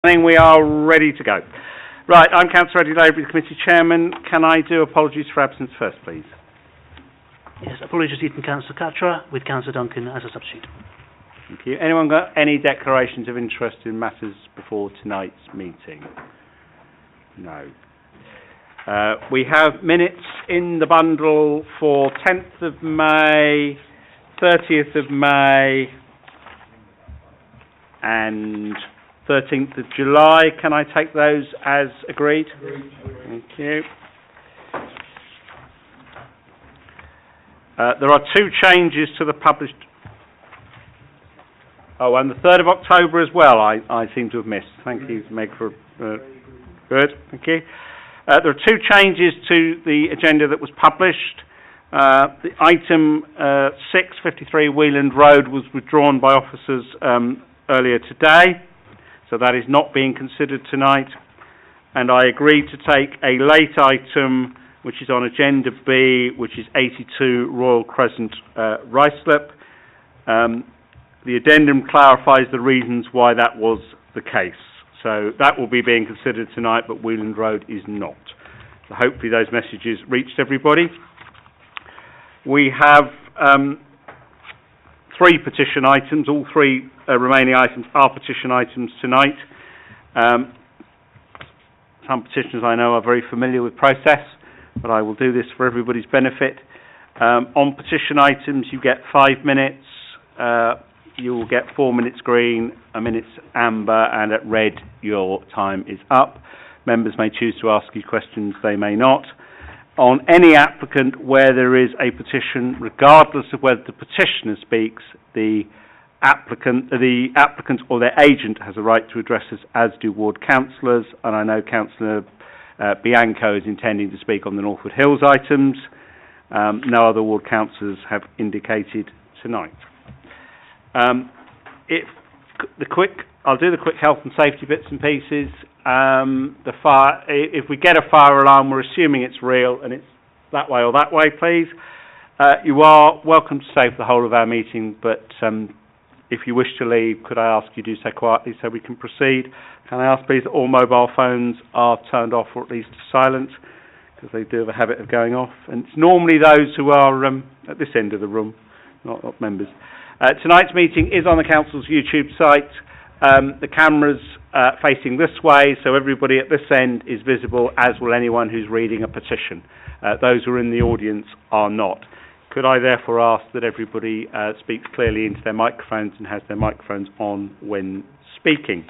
I think we are ready to go. Right, I'm Councillor Eddie Labour, Committee Chairman. Can I do apologies for absence first, please? Yes, apologies from Councillor Catra with Councillor Duncan as a substitute. Thank you. Anyone got any declarations of interest in matters before tonight's meeting? No. We have minutes in the bundle for 10th of May, 30th of May and 13th of July. Can I take those as agreed? Thank you. There are two changes to the published... Oh, and the 3rd of October as well, I seem to have missed. Thank you, Meg, for... good, thank you. There are two changes to the agenda that was published. The item 653 Wheeland Road was withdrawn by officers earlier today, so that is not being considered tonight. And I agreed to take a late item, which is on Agenda B, which is 82 Royal Crescent, Ruislip. The addendum clarifies the reasons why that was the case. So that will be being considered tonight, but Wheeland Road is not. So hopefully those messages reached everybody. We have 3 petition items. All 3 remaining items are petition items tonight. Some petitioners I know are very familiar with process, but I will do this for everybody's benefit. On petition items, you get 5 minutes. You will get 4 minutes green, 1 minute amber, and at red your time is up. Members may choose to ask you questions, they may not. On any applicant where there is a petition, regardless of whether the petitioner speaks, the applicant or their agent has a right to address us, as do ward councillors, and I know Councillor Bianco is intending to speak on the Northwood Hills items. No other ward councillors have indicated tonight. I'll do the quick health and safety bits and pieces. The fire, if we get a fire alarm, we're assuming it's real and it's that way or that way, please. You are welcome to stay for the whole of our meeting, but if you wish to leave, could I ask you do so quietly so we can proceed? Can I ask, please, that all mobile phones are turned off or at least silent, because they do have a habit of going off. And it's normally those who are at this end of the room, not members. Tonight's meeting is on the Council's YouTube site. The camera's facing this way, so everybody at this end is visible, as will anyone who's reading a petition. Those who are in the audience are not. Could I therefore ask that everybody speaks clearly into their microphones and has their microphones on when speaking?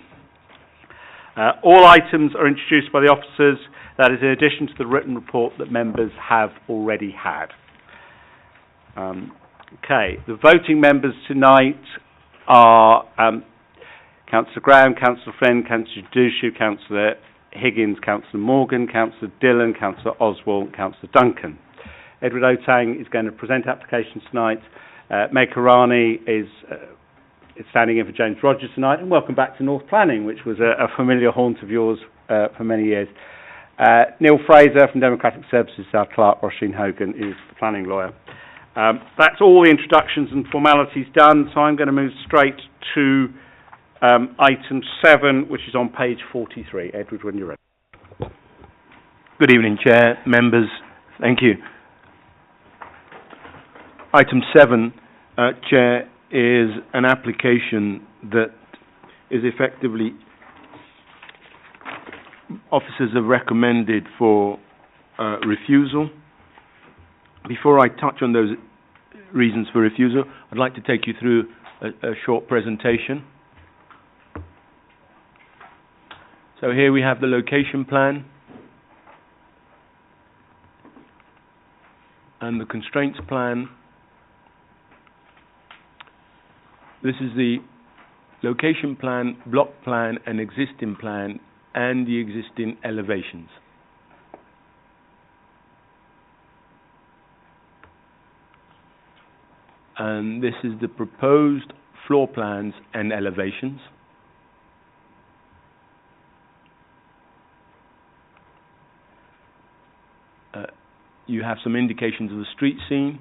All items are introduced by the officers. That is in addition to the written report that members have already had. Okay, the voting members tonight are Councillor Graham, Councillor Flynn, Councillor Dushu, Councillor Higgins, Councillor Morgan, Councillor Dillon, Councillor Oswald, Councillor Duncan. Edward Otang is going to present applications tonight. Meg Karani is standing in for James Rogers tonight, and welcome back to North Planning, which was a familiar haunt of yours for many years. Neil Fraser from Democratic Services, our clerk, Roisin Hogan, is the planning lawyer. That's all the introductions and formalities done, so I'm going to move straight to item 7, which is on page 43. Edward, when you're ready. Good evening, Chair, members. Thank you. Item 7, Chair, is an application that is effectively officers have recommended for refusal. Before I touch on those reasons for refusal, I'd like to take you through a short presentation. So here we have the location plan and the constraints plan. This is the location plan, block plan, and existing plan, and the existing elevations. And this is the proposed floor plans and elevations. You have some indications of the street scene,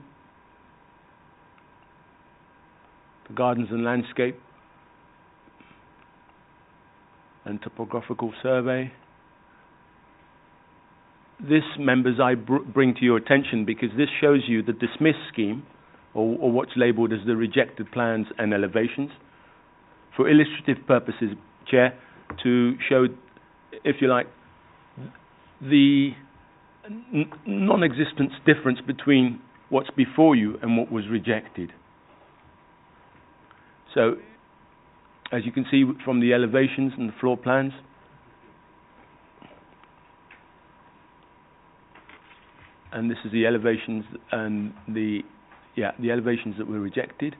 the gardens and landscape, and topographical survey. This, members, I bring to your attention because this shows you the dismissed scheme, or what's labelled as the rejected plans and elevations, for illustrative purposes, Chair, to show, if you like, the non-existence difference between what's before you and what was rejected. So, as you can see from the elevations and the floor plans, and this is the elevations and the elevations that were rejected.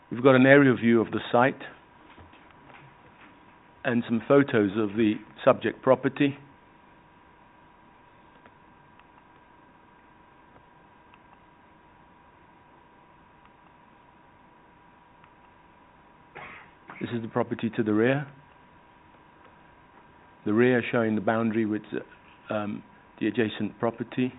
We've got an aerial view of the site and some photos of the subject property. This is the property to the rear. The rear showing the boundary with the adjacent property.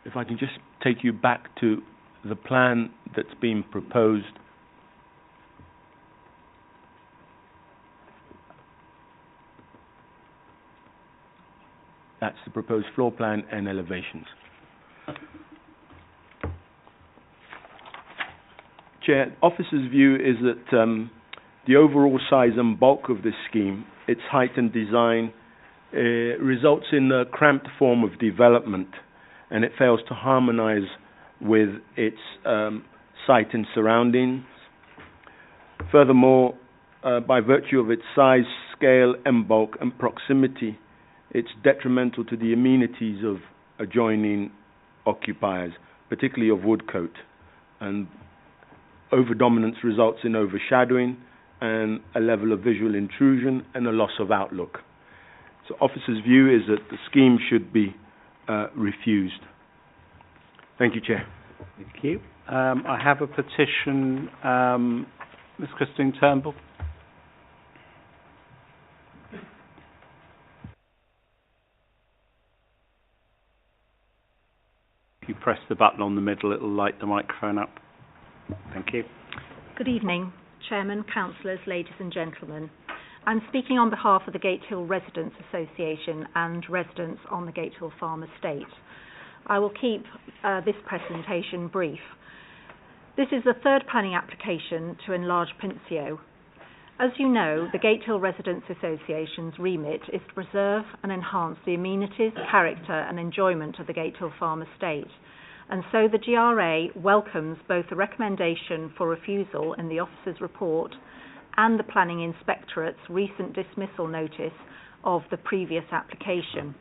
If I can just take you back to the plan that's been proposed. That's the proposed floor plan and elevations. Chair, officer's view is that the overall size and bulk of this scheme, its height and design, results in a cramped form of development, and it fails to harmonise with its site and surroundings. Furthermore, by virtue of its size, scale and bulk and proximity, it's detrimental to the amenities of adjoining occupiers, particularly of Woodcote, and overdominance results in overshadowing and a level of visual intrusion and a loss of outlook. So officer's view is that the scheme should be refused. Thank you, Chair. Thank you. I have a petition, Ms. Christine Turnbull. If you press the button on the middle, it will light the microphone up. Thank you. Good evening, Chairman, councillors, ladies and gentlemen. I'm speaking on behalf of the Gatehill Residents Association and residents on the Gatehill Farm Estate. I will keep this presentation brief. This is the third planning application to enlarge Pincio. As you know, the Gatehill Residents Association's remit is to preserve and enhance the amenities, character and enjoyment of the Gatehill Farm Estate. And so the GRA welcomes both the recommendation for refusal in the officer's report and the Planning Inspectorate's recent dismissal notice of the previous application.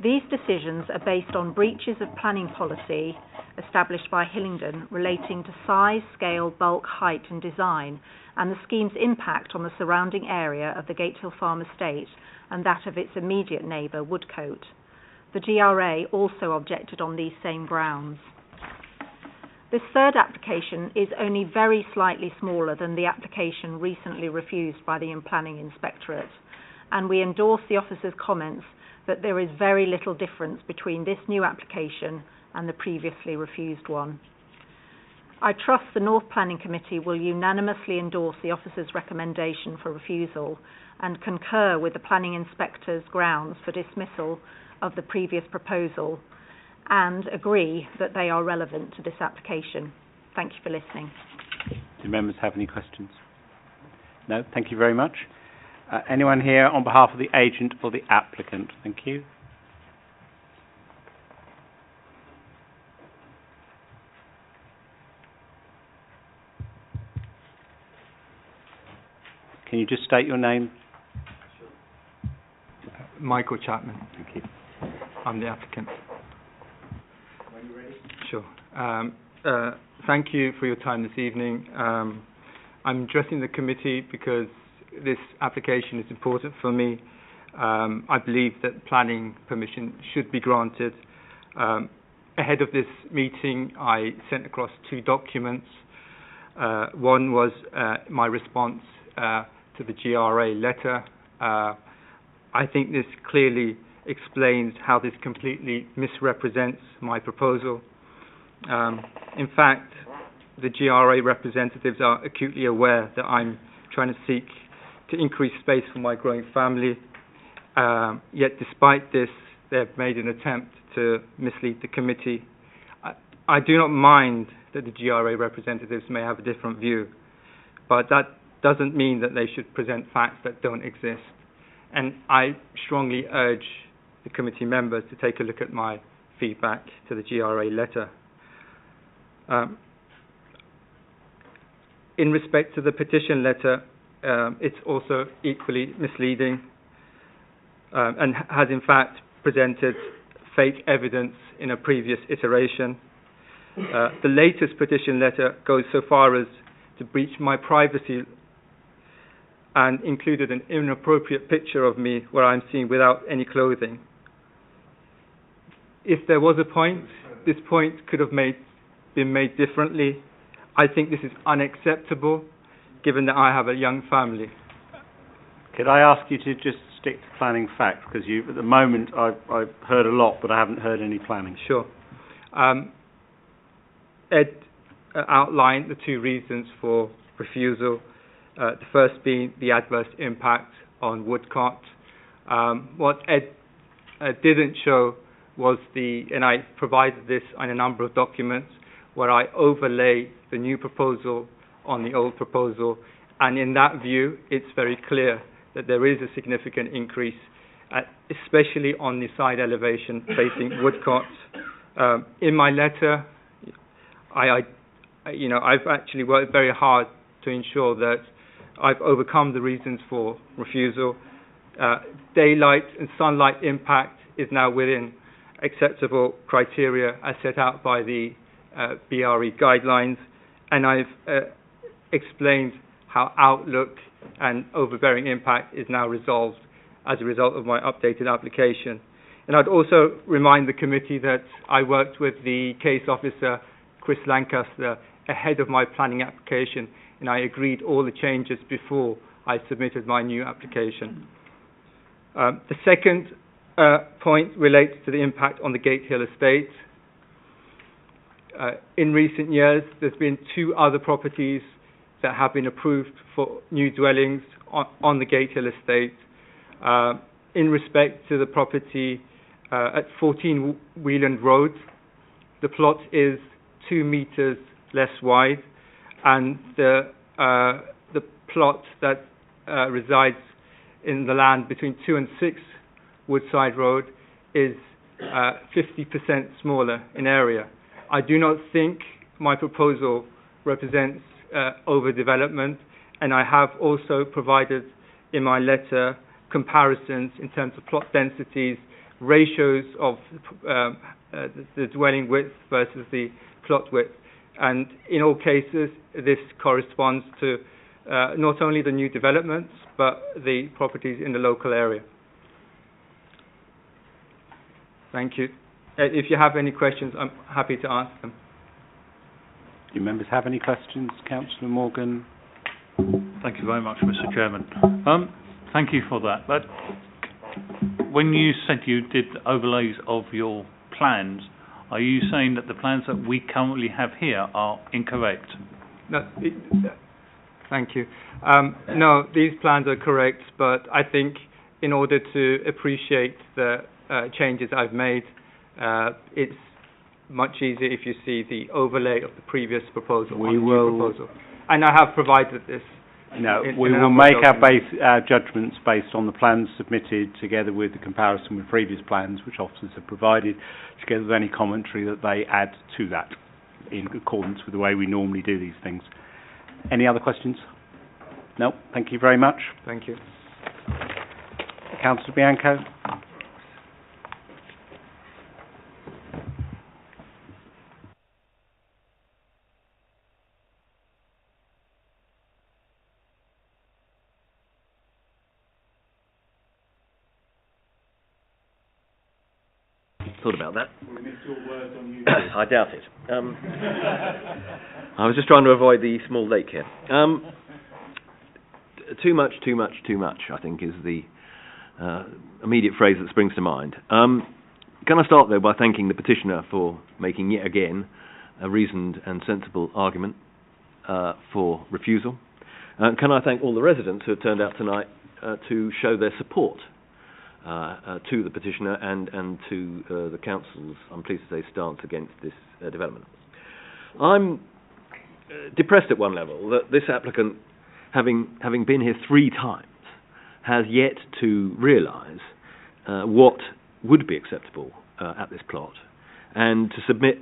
These decisions are based on breaches of planning policy established by Hillingdon relating to size, scale, bulk, height and design, and the scheme's impact on the surrounding area of the Gatehill Farm Estate and that of its immediate neighbour, Woodcote. The GRA also objected on these same grounds. This third application is only very slightly smaller than the application recently refused by the Planning Inspectorate, and we endorse the officer's comments that there is very little difference between this new application and the previously refused one. I trust the North Planning Committee will unanimously endorse the officer's recommendation for refusal and concur with the Planning Inspector's grounds for dismissal of the previous proposal and agree that they are relevant to this application. Thank you for listening. Do members have any questions? No? Thank you very much. Anyone here on behalf of the agent or the applicant? Thank you. Can you just state your name? Michael Chapman. Thank you. I'm the applicant. When you ready? Sure. Thank you for your time this evening. I'm addressing the committee because this application is important for me. I believe that planning permission should be granted. Ahead of this meeting, I sent across two documents. One was my response to the GRA letter. I think this clearly explains how this completely misrepresents my proposal. In fact, the GRA representatives are acutely aware that I'm trying to seek to increase space for my growing family, yet despite this, they've made an attempt to mislead the committee. I do not mind that the GRA representatives may have a different view, but that doesn't mean that they should present facts that don't exist. And I strongly urge the committee members to take a look at my feedback to the GRA letter. In respect to the petition letter, it's also equally misleading and has in fact presented fake evidence in a previous iteration. The latest petition letter goes so far as to breach my privacy and included an inappropriate picture of me where I'm seen without any clothing. If there was a point, this point could have been made differently. I think this is unacceptable, given that I have a young family. Could I ask you to just stick to planning facts? Because at the moment, I've heard a lot, but I haven't heard any planning. Sure. Ed outlined the two reasons for refusal. The first being the adverse impact on woodcot. What Ed didn't show was and I provided this on a number of documents, where I overlay the new proposal on the old proposal, and in that view, it's very clear that there is a significant increase, especially on the side elevation facing woodcots. In my letter, I've actually worked very hard to ensure that I've overcome the reasons for refusal. Daylight and sunlight impact is now within acceptable criteria as set out by the BRE guidelines, and I've explained how outlook and overbearing impact is now resolved as a result of my updated application. And I'd also remind the committee that I worked with the case officer, Chris Lancaster, ahead of my planning application, and I agreed all the changes before I submitted my new application. The second point relates to the impact on the Gatehill estate. In recent years, there's been 2 other properties that have been approved for new dwellings on the Gatehill estate. In respect to the property at 14 Wheeland Road, the plot is 2 meters less wide, and the plot that resides in the land between 2 and 6 Woodside Road is 50% smaller in area. I do not think my proposal represents overdevelopment, and I have also provided in my letter comparisons in terms of plot densities, ratios of the dwelling width versus the plot width. And in all cases, this corresponds to not only the new developments, but the properties in the local area. Thank you. If you have any questions, I'm happy to answer them. Do members have any questions? Councillor Morgan? Thank you very much, Mr. Chairman. Thank you for that. But when you said you did overlays of your plans, are you saying that the plans that we currently have here are incorrect? No, thank you. No, these plans are correct, but I think in order to appreciate the changes I've made, it's much easier if you see the overlay of the previous proposal on the new proposal. And I have provided this. No, we will make our judgments based on the plans submitted together with the comparison with previous plans which officers have provided, together with any commentary that they add to that in accordance with the way we normally do these things. Any other questions? No, thank you very much. Thank you. Councillor Bianco? Thought about that. We missed your words on you. I doubt it. I was just trying to avoid the small lake here. Too much, I think, is the immediate phrase that springs to mind. Can I start, though, by thanking the petitioner for making yet again a reasoned and sensible argument for refusal. Can I thank all the residents who have turned out tonight to show their support to the petitioner and to the council's, I'm pleased to say, stance against this development. I'm depressed at one level that this applicant, having been here 3 times, has yet to realise what would be acceptable at this plot, and to submit.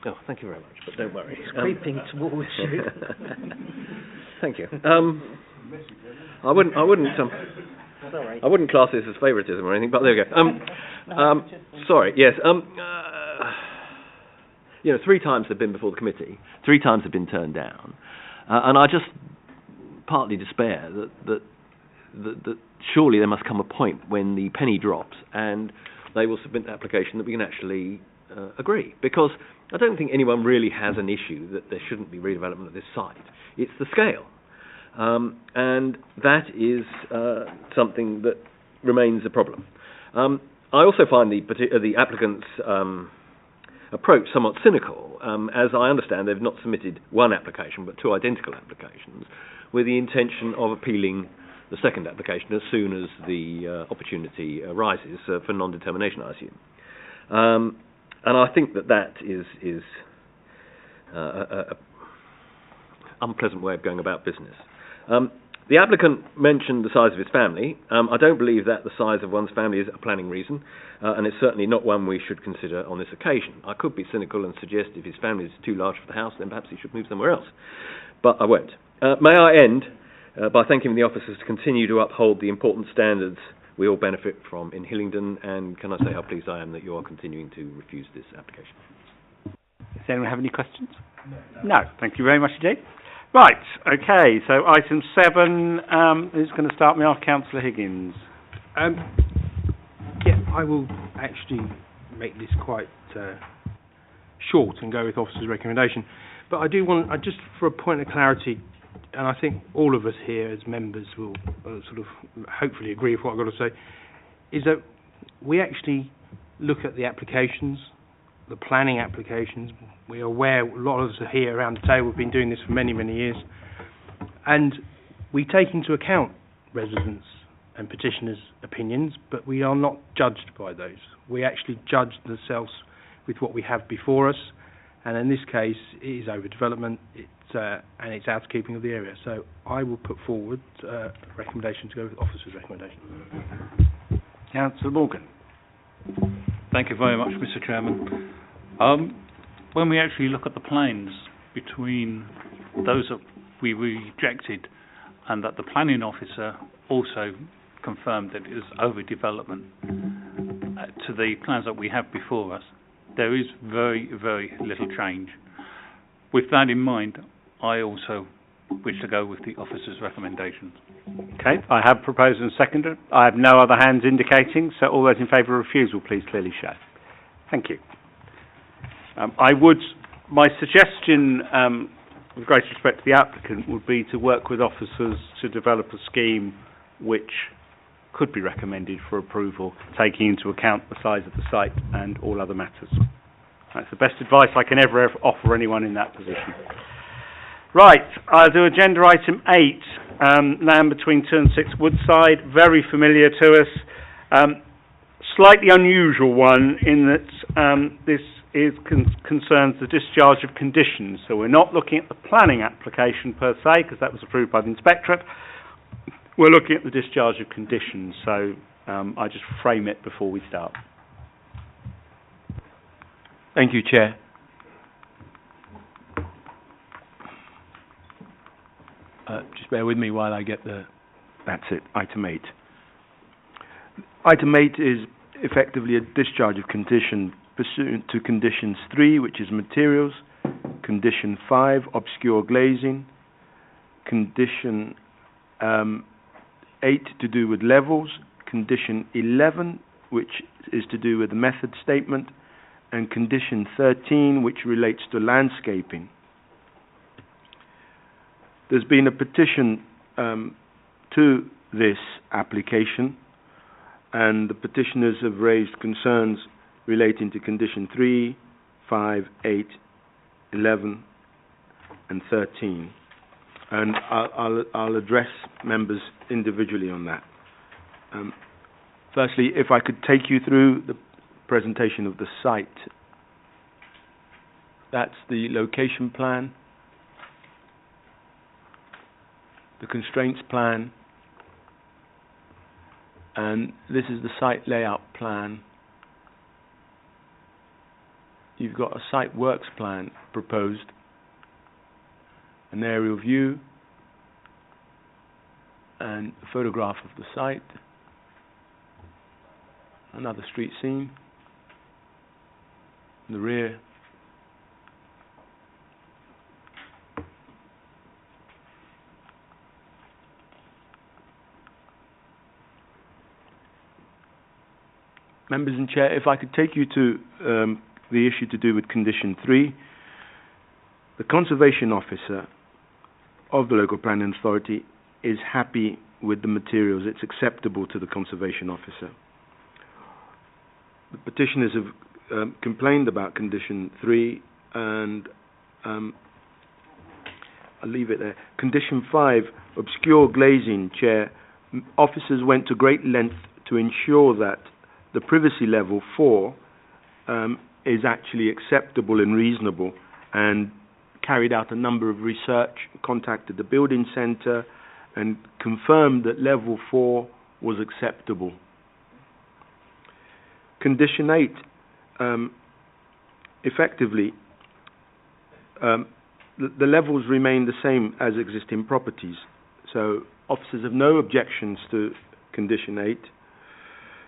Oh, thank you very much, but don't worry. It's creeping towards you. Thank you. I wouldn't class this as favouritism or anything, but there we go. Sorry. Yes. 3 times they've been before the committee. 3 times they've been turned down, and I just partly despair that surely there must come a point when the penny drops and they will submit an application that we can actually agree. Because I don't think anyone really has an issue that there shouldn't be redevelopment of this site. It's the scale. And that is something that remains a problem. I also find the applicant's approach somewhat cynical. As I understand, they've not submitted 1 application, but 2 identical applications, with the intention of appealing the second application as soon as the opportunity arises for non-determination, I assume. And I think that is a unpleasant way of going about business. The applicant mentioned the size of his family. I don't believe that the size of one's family is a planning reason, and it's certainly not one we should consider on this occasion. I could be cynical and suggest if his family is too large for the house, then perhaps he should move somewhere else. But I won't. May I end by thanking the officers to continue to uphold the important standards we all benefit from in Hillingdon, and can I say how pleased I am that you are continuing to refuse this application. Does anyone have any questions? No. Thank you very much indeed. Right, okay, so item 7, who's going to start me off? Councillor Higgins. Yeah, I will actually make this quite short and go with officer's recommendation. But I do want, just for a point of clarity, and I think all of us here as members will sort of hopefully agree with what I've got to say, is that we actually look at the applications, the planning applications. We are aware, a lot of us are here around the table, we've been doing this for many, many years, and we take into account residents' and petitioners' opinions, but we are not judged by those. We actually judge ourselves with what we have before us, and in this case, it is overdevelopment, and it's housekeeping of the area. So I will put forward a recommendation to go with officer's recommendation. Councillor Morgan. Thank you very much, Mr. Chairman. When we actually look at the plans between those that we rejected and that the planning officer also confirmed that it is overdevelopment to the plans that we have before us, there is very, very little change. With that in mind, I also wish to go with the officer's recommendations. Okay, I have proposed and seconded. I have no other hands indicating, so all those in favour of refusal, please clearly show. Thank you. My suggestion, with great respect to the applicant, would be to work with officers to develop a scheme which could be recommended for approval, taking into account the size of the site and all other matters. That's the best advice I can ever offer anyone in that position. Right, I'll do agenda item 8, land between 2 and 6 Woodside, very familiar to us. Slightly unusual one in that this concerns the discharge of conditions. So we're not looking at the planning application per se, because that was approved by the inspectorate. We're looking at the discharge of conditions, so I just frame it before we start. Thank you, Chair. Just bear with me while I get the... That's it, item 8. Item 8 is effectively a discharge of condition pursuant to conditions 3, which is materials, condition 5, obscure glazing, condition 8 to do with levels, condition 11, which is to do with the method statement, and condition 13, which relates to landscaping. There's been a petition to this application and the petitioners have raised concerns relating to condition 3, 5, 8, 11 and 13. And I'll address members individually on that. Firstly, if I could take you through the presentation of the site. That's the location plan, the constraints plan, and this is the site layout plan. You've got a site works plan proposed, an aerial view, and a photograph of the site, another street scene, in the rear, members and Chair, if I could take you to the issue to do with condition 3. The conservation officer of the local planning authority is happy with the materials. It's acceptable to the conservation officer. The petitioners have complained about condition 3, and I'll leave it there. Condition 5, obscure glazing, Chair. Officers went to great length to ensure that the privacy level 4 is actually acceptable and reasonable, and carried out a number of research, contacted the building centre and confirmed that level 4 was acceptable. Condition 8, effectively, the levels remain the same as existing properties. So officers have no objections to condition 8.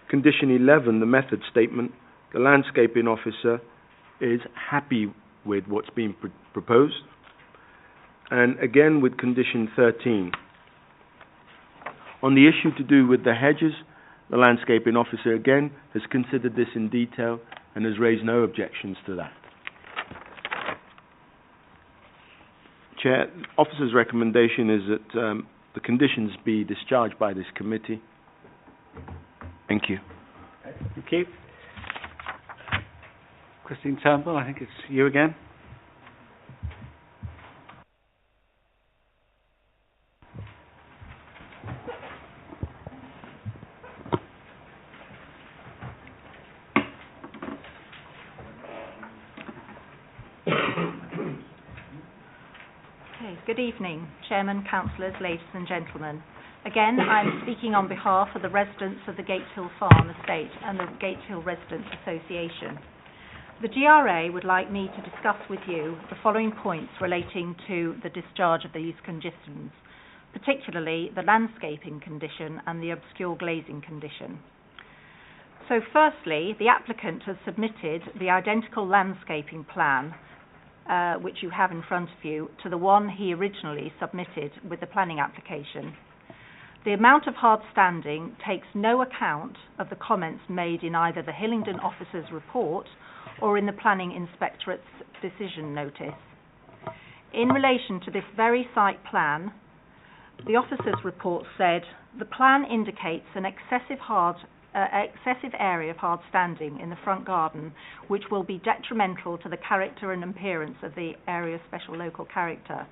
Condition 11, the method statement, the landscaping officer is happy with what's being proposed. And again with condition 13. On the issue to do with the hedges, the landscaping officer again has considered this in detail and has raised no objections to that. Chair, officer's recommendation is that the conditions be discharged by this committee. Thank you. Thank you. Christine Turnbull, I think it's you again. Okay, good evening, Chairman, councillors, ladies and gentlemen. Again, I'm speaking on behalf of the residents of the Gatehill Farm Estate and the Gatehill Residents Association. The GRA would like me to discuss with you the following points relating to the discharge of these conditions, particularly the landscaping condition and the obscure glazing condition. So firstly, the applicant has submitted the identical landscaping plan, which you have in front of you, to the one he originally submitted with the planning application. The amount of hard standing takes no account of the comments made in either the Hillingdon officer's report or in the planning inspectorate's decision notice. In relation to this very site plan, the officer's report said, the plan indicates an excessive area of hard standing in the front garden, which will be detrimental to the character and appearance of the area's special local character.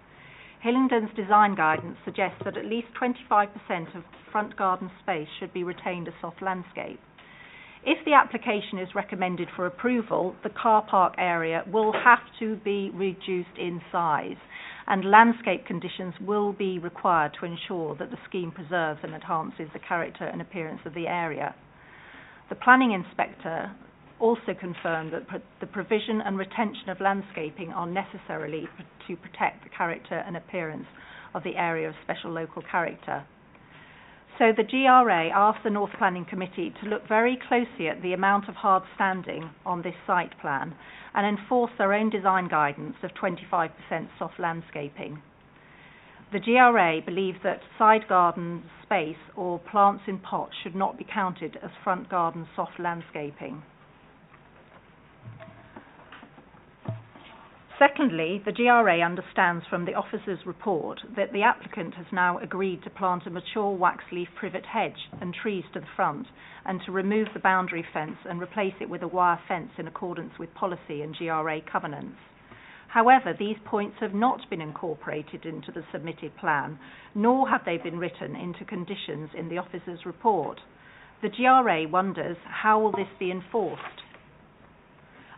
Hillingdon's design guidance suggests that at least 25% of front garden space should be retained as soft landscape. If the application is recommended for approval, the car park area will have to be reduced in size, and landscape conditions will be required to ensure that the scheme preserves and enhances the character and appearance of the area. The planning inspector also confirmed that the provision and retention of landscaping are necessarily to protect the character and appearance of the area of special local character. So the GRA asked the North Planning Committee to look very closely at the amount of hard standing on this site plan and enforce their own design guidance of 25% soft landscaping. The GRA believes that side garden space or plants in pots should not be counted as front garden soft landscaping. Secondly, the GRA understands from the officer's report that the applicant has now agreed to plant a mature waxleaf privet hedge and trees to the front, and to remove the boundary fence and replace it with a wire fence in accordance with policy and GRA covenants. However, these points have not been incorporated into the submitted plan, nor have they been written into conditions in the officer's report. The GRA wonders, how will this be enforced?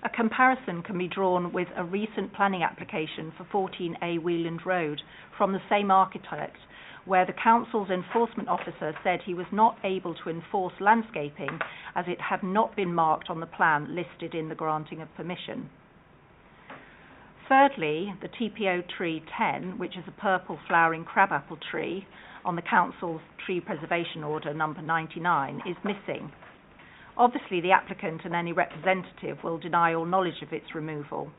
A comparison can be drawn with a recent planning application for 14A Wheeland Road from the same architect, where the council's enforcement officer said he was not able to enforce landscaping as it had not been marked on the plan listed in the granting of permission. Thirdly, the TPO tree 10, which is a purple flowering crabapple tree on the council's tree preservation order number 99, is missing. Obviously, the applicant and any representative will deny all knowledge of its removal.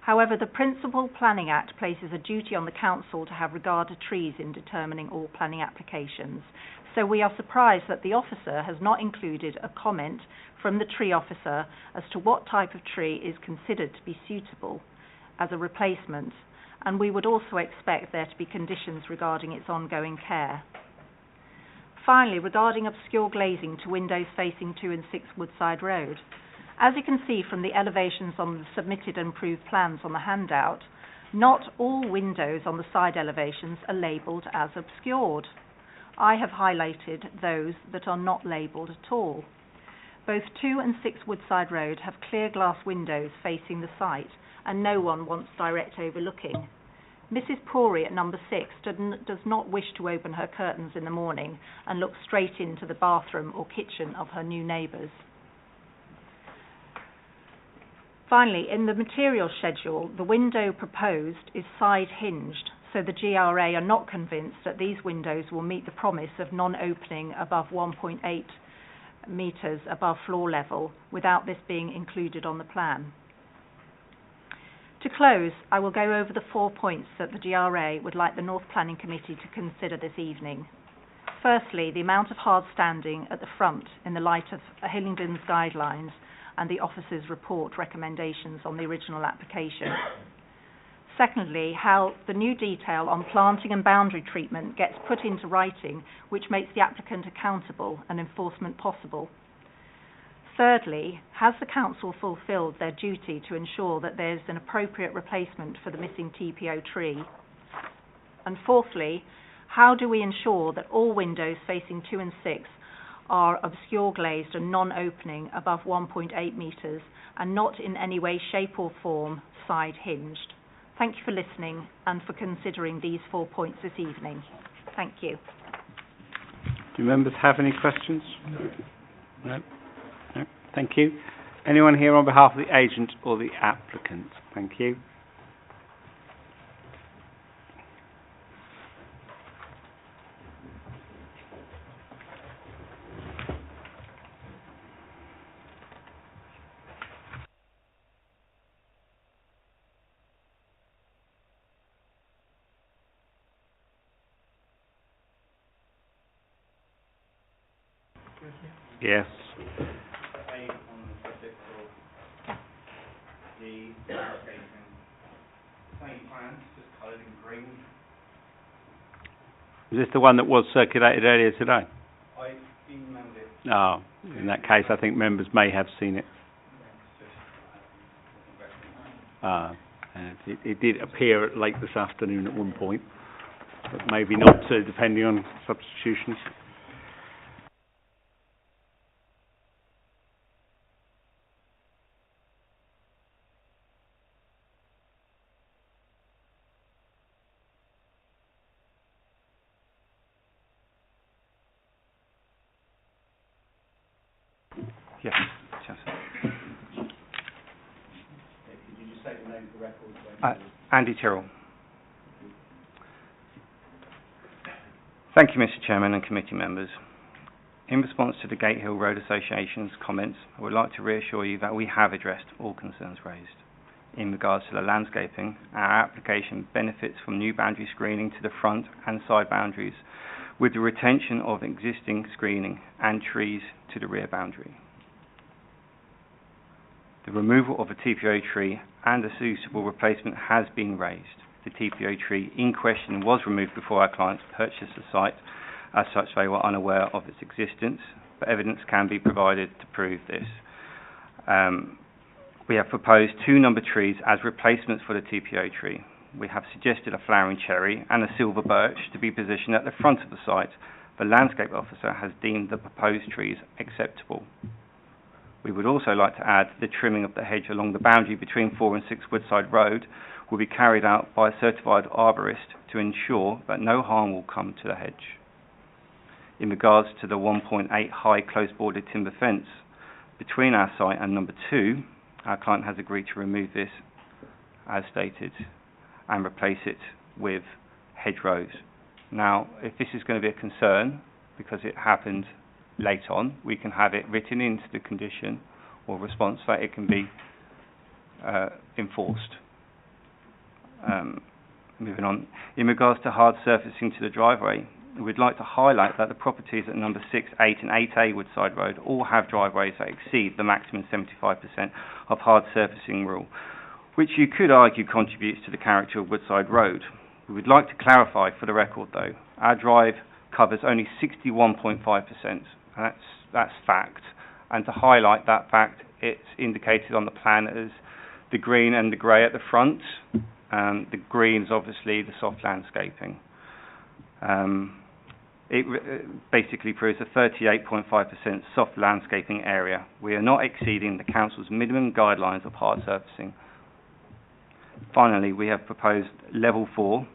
However, the Principal Planning Act places a duty on the council to have regard to trees in determining all planning applications, so we are surprised that the officer has not included a comment from the tree officer as to what type of tree is considered to be suitable as a replacement, and we would also expect there to be conditions regarding its ongoing care. Finally, regarding obscure glazing to windows facing 2 and 6 Woodside Road. As you can see from the elevations on the submitted and approved plans on the handout, not all windows on the side elevations are labelled as obscured. I have highlighted those that are not labelled at all. Both 2 and 6 Woodside Road have clear glass windows facing the site, and no one wants direct overlooking. Mrs. Pori at number 6 does not wish to open her curtains in the morning and look straight into the bathroom or kitchen of her new neighbours. Finally, in the material schedule, the window proposed is side hinged, so the GRA are not convinced that these windows will meet the promise of non-opening above 1.8 metres above floor level without this being included on the plan. To close, I will go over the 4 points that the GRA would like the North Planning Committee to consider this evening. Firstly, the amount of hard standing at the front in the light of Hillingdon's guidelines and the officer's report recommendations on the original application. Secondly, how the new detail on planting and boundary treatment gets put into writing, which makes the applicant accountable and enforcement possible. Thirdly, has the council fulfilled their duty to ensure that there is an appropriate replacement for the missing TPO tree? And fourthly, how do we ensure that all windows facing 2 and 6 are obscure glazed and non-opening above 1.8 metres and not in any way, shape or form side hinged? Thank you for listening and for considering these 4 points this evening. Thank you. Do members have any questions? No. No. Thank you. Anyone here on behalf of the agent or the applicant? Thank you. Yes. Is this the one that was circulated earlier today? I emailed it. Oh, in that case, I think members may have seen it. It did appear late this afternoon at one point, but maybe not, depending on substitutions. Yes, Andy Tyrrell. Thank you, Mr. Chairman and committee members. In response to the Gatehill Road Association's comments, I would like to reassure you that we have addressed all concerns raised. In regards to the landscaping, our application benefits from new boundary screening to the front and side boundaries, with the retention of existing screening and trees to the rear boundary. The removal of a TPO tree and a suitable replacement has been raised. The TPO tree in question was removed before our clients purchased the site. As such, they were unaware of its existence, but evidence can be provided to prove this. We have proposed 2 number trees as replacements for the TPO tree. We have suggested a flowering cherry and a silver birch to be positioned at the front of the site. The landscape officer has deemed the proposed trees acceptable. We would also like to add the trimming of the hedge along the boundary between 4 and 6 Woodside Road will be carried out by a certified arborist to ensure that no harm will come to the hedge. In regards to the 1.8 high close bordered timber fence between our site and number 2, our client has agreed to remove this as stated and replace it with hedgerows. Now, if this is going to be a concern because it happened late on, we can have it written into the condition or response that it can be enforced. Moving on, in regards to hard surfacing to the driveway, we'd like to highlight that the properties at number 6, 8 and 8A Woodside Road all have driveways that exceed the maximum 75% of hard surfacing rule, which you could argue contributes to the character of Woodside Road. We would like to clarify for the record though, our drive covers only 61.5%, and that's fact. And to highlight that fact, it's indicated on the plan as the green and the grey at the front. The green is obviously the soft landscaping. It basically proves a 38.5% soft landscaping area. We are not exceeding the council's minimum guidelines of hard surfacing. Finally, we have proposed level 4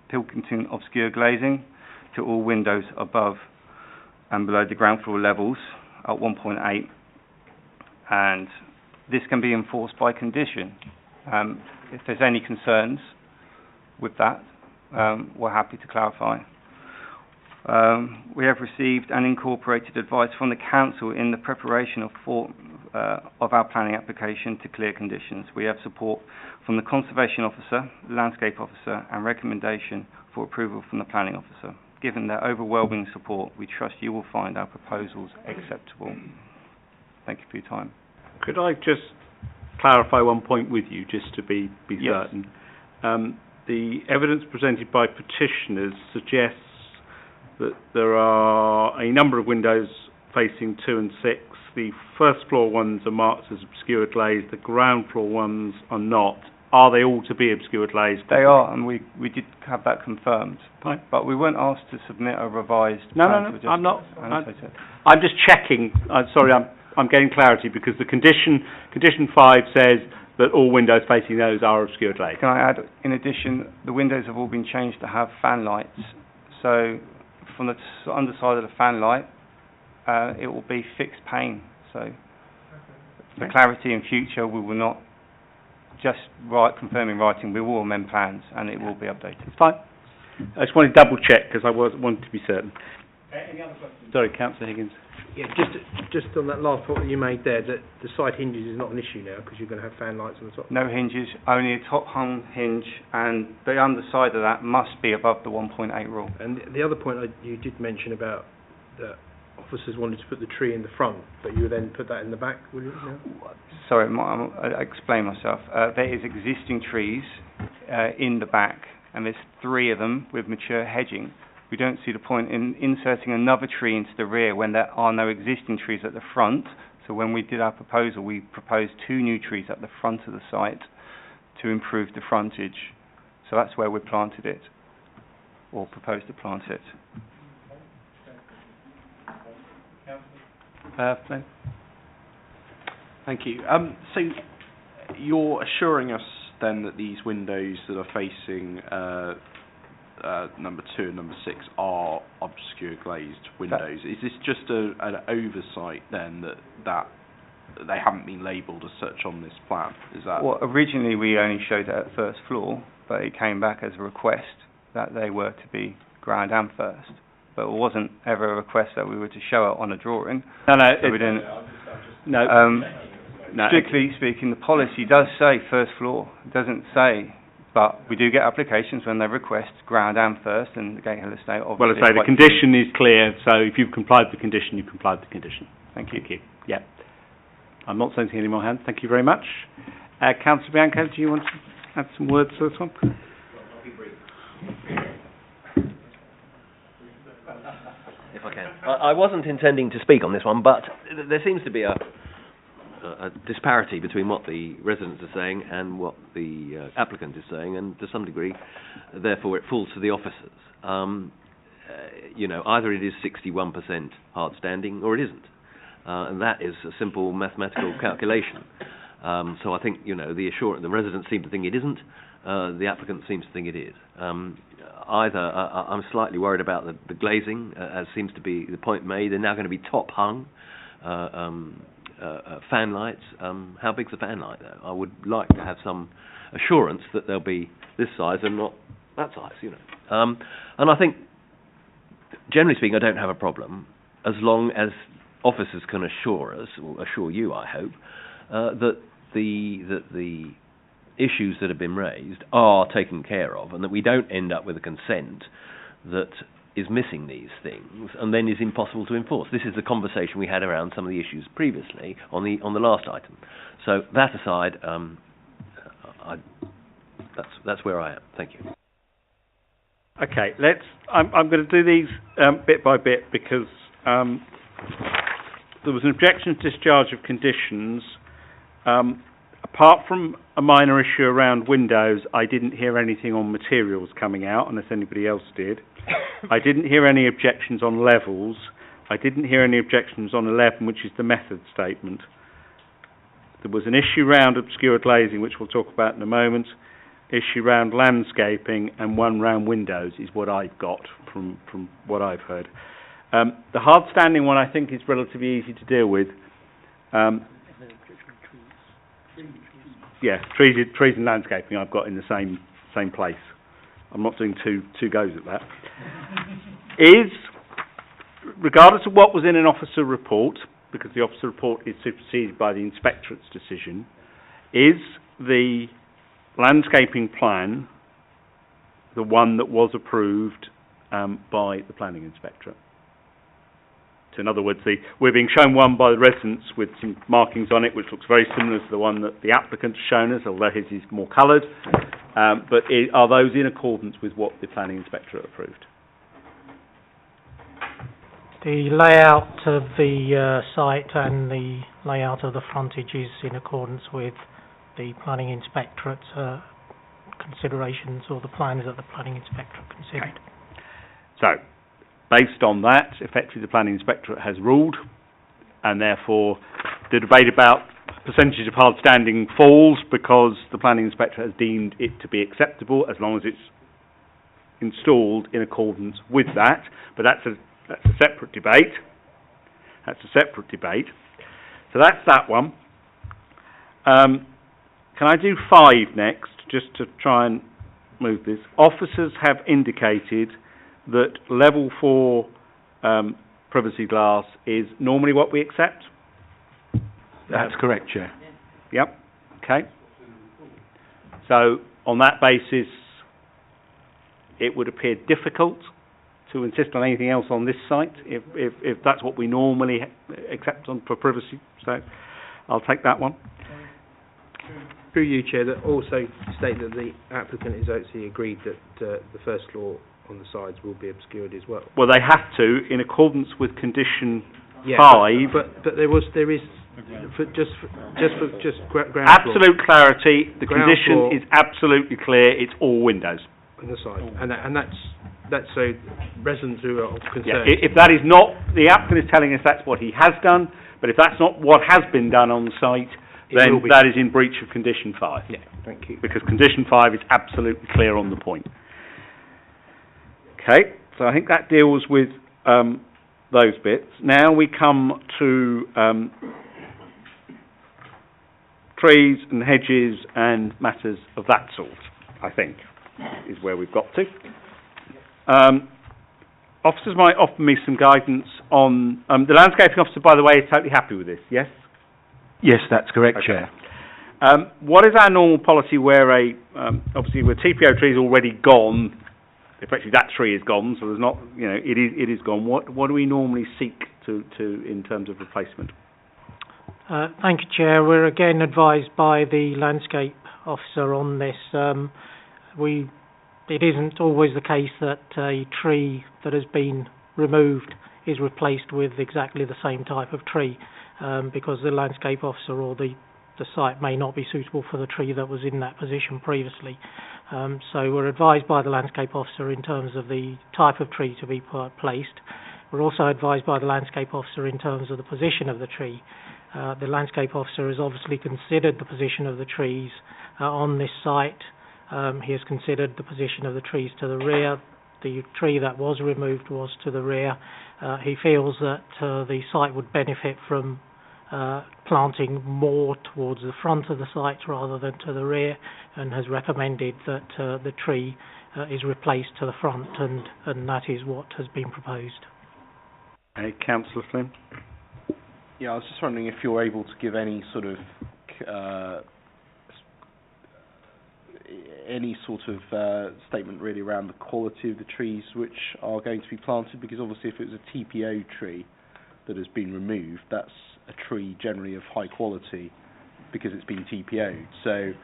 Pilkington obscure glazing to all windows above and below the ground floor levels at 1.8, and this can be enforced by condition. If there's any concerns with that, we're happy to clarify. We have received and incorporated advice from the council in the preparation of our planning application to clear conditions. We have support from the conservation officer, landscape officer, and recommendation for approval from the planning officer. Given their overwhelming support, we trust you will find our proposals acceptable. Thank you for your time. Could I just clarify one point with you, just to be Yes. certain? The evidence presented by petitioners suggests that there are a number of windows facing 2 and 6. The first floor ones are marked as obscure glazed. The ground floor ones are not. Are they all to be obscure glazed? They are, and we did have that confirmed. Fine. But we weren't asked to submit a revised No, plan to I'm not. annotate it. I'm just checking. Sorry, I'm getting clarity because the condition 5 says that all windows facing those are obscure glazed. Can I add, in addition, the windows have all been changed to have fan lights. So from the underside of the fan light, it will be fixed pane. So for clarity in future, we will not just confirm in writing, we will amend plans and it will be updated. It's fine. I just wanted to double check because I wanted to be certain. Any other questions? Sorry, Councillor Higgins. Yeah, just on that last point that you made there, that the side hinges is not an issue now because you're going to have fan lights on the top. No hinges, only a top hung hinge, and the underside of that must be above the 1.8 rule. And the other point you did mention about that officers wanted to put the tree in the front, but you would then put that in the back, will you? No? Sorry, I explain myself. There is existing trees in the back, and there's 3 of them with mature hedging. We don't see the point in inserting another tree into the rear when there are no existing trees at the front. So when we did our proposal, we proposed 2 new trees at the front of the site to improve the frontage. So that's where we planted it, or proposed to plant it. Thank you. So you're assuring us then that these windows that are facing number 2 and number 6 are obscure glazed windows. Is this just an oversight then that they haven't been labelled as such on this plan? Is that? Well, originally we only showed it at first floor, but it came back as a request that they were to be ground and first. But it wasn't ever a request that we were to show it on a drawing. No, So we didn't. No. No. Strictly speaking, the policy does say first floor. It doesn't say, but we do get applications when they request ground and first, and the Gatehill Estate obviously. Well, I say the condition is clear, so if you've complied with the condition, you've complied with the condition. Thank you. Yeah. I'm not sensing any more hands. Thank you very much. Councillor Bianco, do you want to add some words to this one? If I can. I wasn't intending to speak on this one, but there seems to be a disparity between what the residents are saying and what the applicant is saying, and to some degree, therefore, it falls to the officers. Either it is 61% hard standing or it isn't. And that is a simple mathematical calculation. So I think, the residents seem to think it isn't, the applicant seems to think it is. I'm slightly worried about the glazing, as seems to be the point made. They're now going to be top hung fan lights. How big's the fan light, though? I would like to have some assurance that they'll be this size and not that size, And I think, generally speaking, I don't have a problem as long as officers can assure us, or assure you, I hope, that the issues that have been raised are taken care of, and that we don't end up with a consent that is missing these things and then is impossible to enforce. This is the conversation we had around some of the issues previously on the last item. So that aside, that's where I am. Thank you. Okay, I'm going to do these bit by bit, because there was an objection to discharge of conditions. Apart from a minor issue around windows, I didn't hear anything on materials coming out, unless anybody else did. I didn't hear any objections on levels. I didn't hear any objections on 11, which is the method statement. There was an issue around obscure glazing, which we'll talk about in a moment. Issue around landscaping, and one round windows is what I've got from what I've heard. The hard standing one, I think, is relatively easy to deal with. Trees and landscaping I've got in the same place. I'm not doing two goes at that. Regardless of what was in an officer report, because the officer report is superseded by the inspectorate's decision, is the landscaping plan the one that was approved by the planning inspectorate? So in other words, we're being shown one by the residents with some markings on it, which looks very similar to the one that the applicant has shown us, although his is more coloured. But are those in accordance with what the planning inspectorate approved? The layout of the site and the layout of the frontage is in accordance with the planning inspectorate's considerations, or the plans that the planning inspectorate considered. So, based on that, effectively the planning inspectorate has ruled, and therefore the debate about percentage of hard standing falls, because the planning inspector has deemed it to be acceptable as long as it's installed in accordance with that. But that's a separate debate. So that's that one. Can I do 5 next, just to try and move this? Officers have indicated that level 4 privacy glass is normally what we accept. That's correct, Chair. Yep. Okay. So on that basis, it would appear difficult to insist on anything else on this site if that's what we normally accept for privacy. So I'll take that one. Through you, Chair, that also state that the applicant is actually agreed that the first floor on the sides will be obscured as well. Well, they have to, in accordance with condition 5. But there is ground absolute floor. Clarity. The Ground condition floor is absolutely clear. It's all windows on the side, and that's so residents who are concerned. Yeah. If that is not, the applicant is telling us that's what he has done, but if that's not what has been done on the site, then that is in breach of condition 5. Yeah, thank you. Because condition 5 is absolutely clear on the point. Okay, so I think that deals with those bits. Now we come to trees and hedges and matters of that sort, I think, is where we've got to. Officers might offer me some guidance on... the landscaping officer, by the way, is totally happy with this, yes? Yes, that's correct, Okay. Chair. What is our normal policy where obviously where TPO tree is already gone, effectively that tree is gone, so there's not, it is gone. What do we normally seek to in terms of replacement? Thank you, Chair. We're again advised by the landscape officer on this. It isn't always the case that a tree that has been removed is replaced with exactly the same type of tree, because the landscape officer or the site may not be suitable for the tree that was in that position previously. So we're advised by the landscape officer in terms of the type of tree to be placed. We're also advised by the landscape officer in terms of the position of the tree. The landscape officer has obviously considered the position of the trees on this site. He has considered the position of the trees to the rear. The tree that was removed was to the rear. He feels that the site would benefit from planting more towards the front of the site rather than to the rear, and has recommended that the tree is replaced to the front, and that is what has been proposed. Councillor Flynn? Yeah, I was just wondering if you're able to give any sort of statement really around the quality of the trees which are going to be planted, because obviously if it was a TPO tree that has been removed, that's a tree generally of high quality because it's been TPO'd. So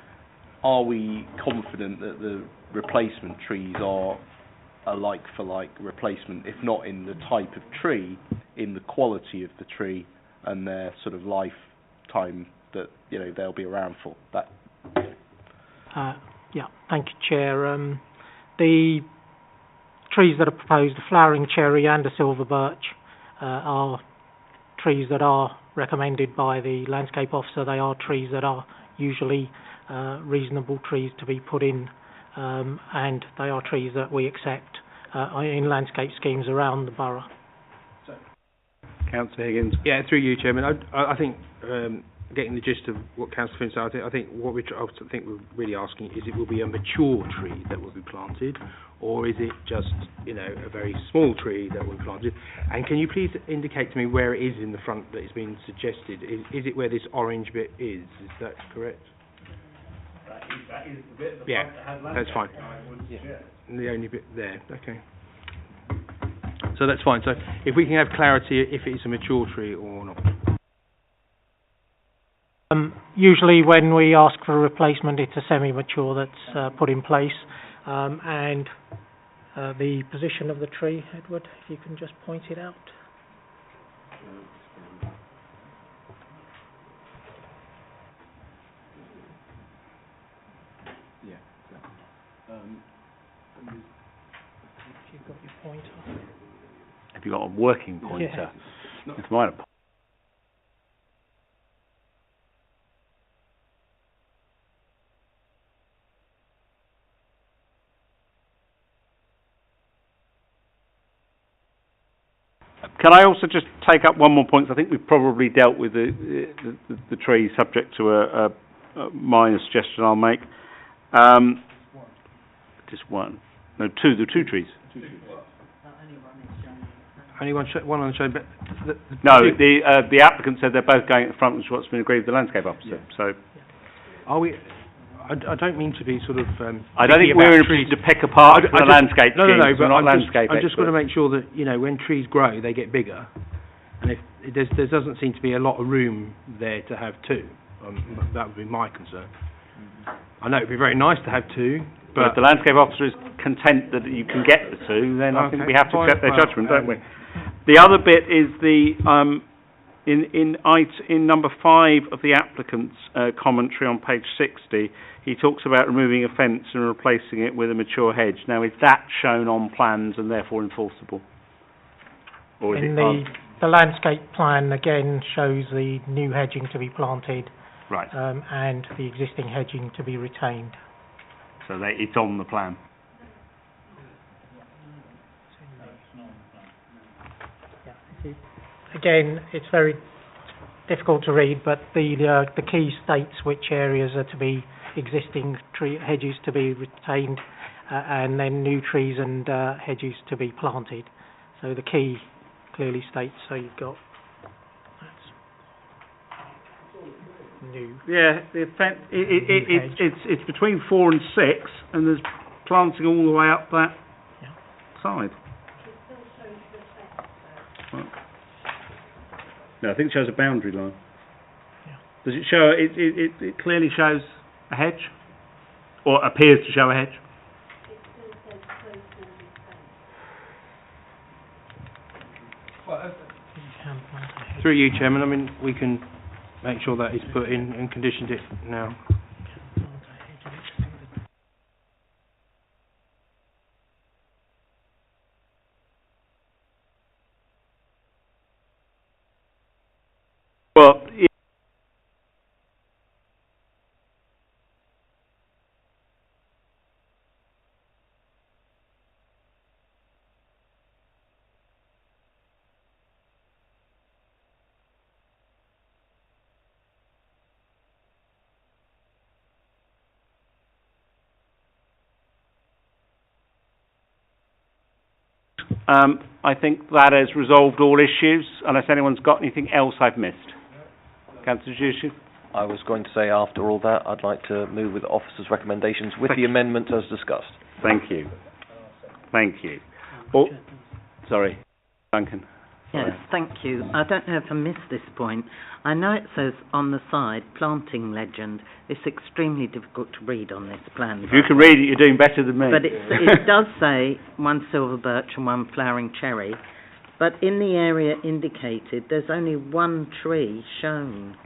are we confident that the replacement trees are a like-for-like replacement, if not in the type of tree, in the quality of the tree and their sort of lifetime that they'll be around for? That. Yeah, thank you, Chair. The trees that are proposed, the flowering cherry and the silver birch, are trees that are recommended by the landscape officer. They are trees that are usually reasonable trees to be put in, and they are trees that we accept in landscape schemes around the borough. Councillor Higgins? Yeah, through you, Chairman. I think, getting the gist of what Councillor Flynn said, I think what we're really asking is, it will be a mature tree that will be planted, or is it just, a very small tree that will be planted? And can you please indicate to me where it is in the front that is being suggested? Is it where this orange bit is? Is that correct? That is the bit of the yeah, front that has that's fine. I would suggest. The only bit there, okay. So that's fine. So if we can have clarity if it's a mature tree or not. Usually when we ask for a replacement, it's a semi-mature that's put in place, and the position of the tree, Edward, if you can just point it out. If you've got your pointer. Have you got a working pointer? Yeah. It's mine. Can I also just take up one more point? I think we've probably dealt with the tree, subject to a minor suggestion I'll make. Just one. No, two. The two trees. Only one on the show, but the applicant said they're both going at the front, which is what's been agreed with the landscape officer. Yeah. So, are we? I don't mean to be sort of. I don't think we're in a position to pick apart the landscape schemes. No, but we're not landscape I'm just going to make sure that when trees grow, they get bigger, and if there doesn't seem to be a lot of room there to have two, that would be my concern. I know it'd be very nice to have two, but if the landscape officer is content that you can get the two, then I think we have to accept their judgment, don't we? The other bit is in number 5 of the applicant's commentary on page 60, he talks about removing a fence and replacing it with a mature hedge. Now, is that shown on plans and therefore enforceable? Or is the landscape plan again shows the new hedging to be planted, right, and the existing hedging to be retained. So it's on the plan. Again, it's very difficult to read, but the key states which areas are to be existing tree hedges to be retained, and then new trees and hedges to be planted. So the key clearly states. So you've got that's new. Yeah, it's between 4 and 6, and there's planting all the way up that side. No, I think it shows a boundary line. Does it show, it clearly shows a hedge? Or appears to show a hedge? Through you, Chairman, I mean, we can make sure that is put in and conditioned it now. Well, yeah. I think that has resolved all issues, unless anyone's got anything else I've missed. Councillor Jushu? I was going to say, after all that, I'd like to move with the officer's recommendations with the amendment as discussed. Thank you. Thank you. Oh, sorry, Duncan. Yes, thank you. I don't know if I missed this point. I know it says on the side, planting legend. It's extremely difficult to read on this plan. If you can read it, you're doing better than me. But it does say one silver birch and one flowering cherry. But in the area indicated, there's only one tree shown.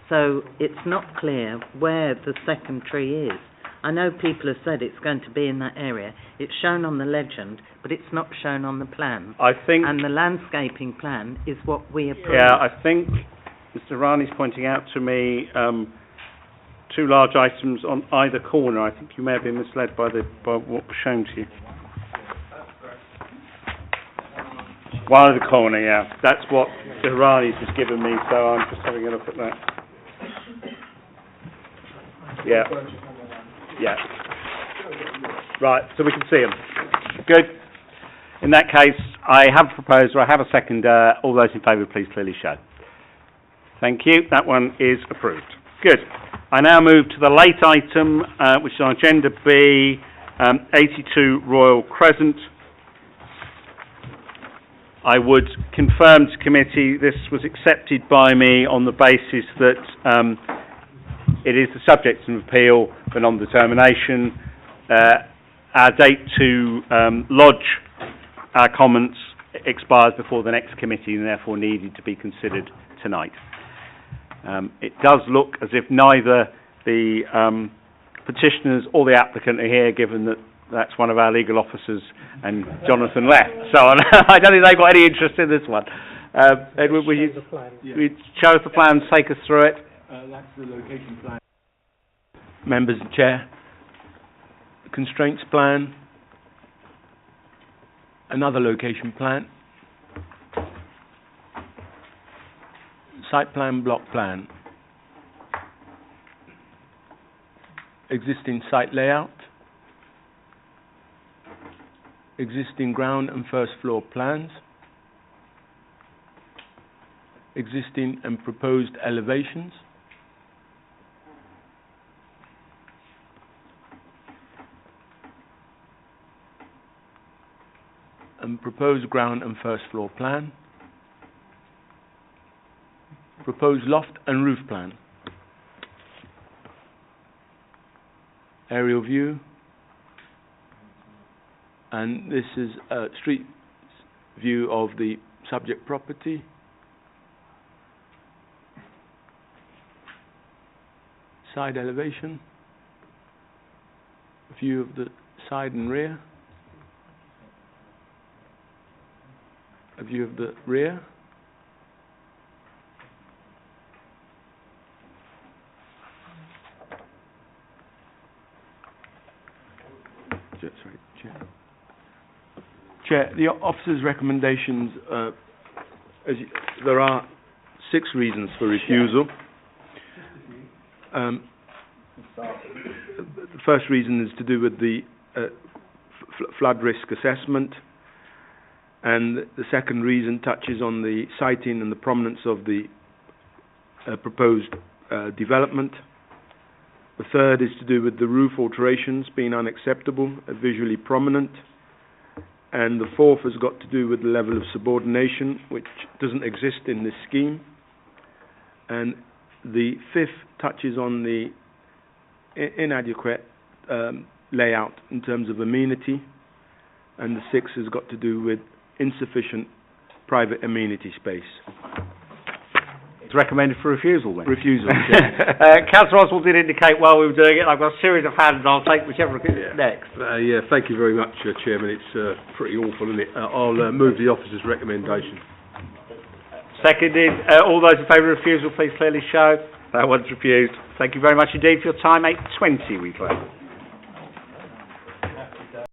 So it's not clear where the second tree is. I know people have said it's going to be in that area. It's shown on the legend, but it's not shown on the plan. I think... And the landscaping plan is what we approve. Yeah, I think Mr. Rani's pointing out to me two large items on either corner. I think you may have been misled by what was shown to you. One of the corner, yeah. That's what Mr. Rani's just given me, so I'm just having a look at that. Yeah. Yeah. Right, so we can see them. Good. In that case, I have a proposer, I have a seconder. All those in favour, please clearly show. Thank you. That one is approved. Good. I now move to the late item, which is on Agenda B, 82 Royal Crescent. I would confirm to committee this was accepted by me on the basis that it is the subject of appeal for non-determination. Our date to lodge our comments expires before the next committee and therefore needed to be considered tonight. It does look as if neither the petitioners or the applicant are here, given that that's one of our legal officers and Jonathan left. So I don't think they've got any interest in this one. Edward, will you show us the plan, take us through it? That's the location plan. Members and Chair. Constraints plan. Another location plan. Site plan, block plan. Existing site layout. Existing ground and first floor plans. Existing and proposed elevations. And proposed ground and first floor plan. Proposed loft and roof plan. Aerial view. And this is a street view of the subject property. Side elevation. View of the side and rear. A view of the rear. Sorry, Chair. Chair, the officer's recommendations, there are 6 reasons for refusal. The first reason is to do with the flood risk assessment, and the second reason touches on the siting and the prominence of the proposed development. The third is to do with the roof alterations being unacceptable, visually prominent. And the fourth has got to do with the level of subordination, which doesn't exist in this scheme. And The fifth touches on the inadequate layout in terms of amenity, and the sixth has got to do with insufficient private amenity space. It's recommended for refusal then. Refusal. Councillor Oswald did indicate while we were doing it. I've got a series of hands. I'll take whichever next. Thank you very much, Chairman. It's pretty awful, isn't it? I'll move the officer's recommendation. Seconded. All those in favour of refusal, please clearly show. That one's refused. Thank you very much indeed for your time. 8:20 we close.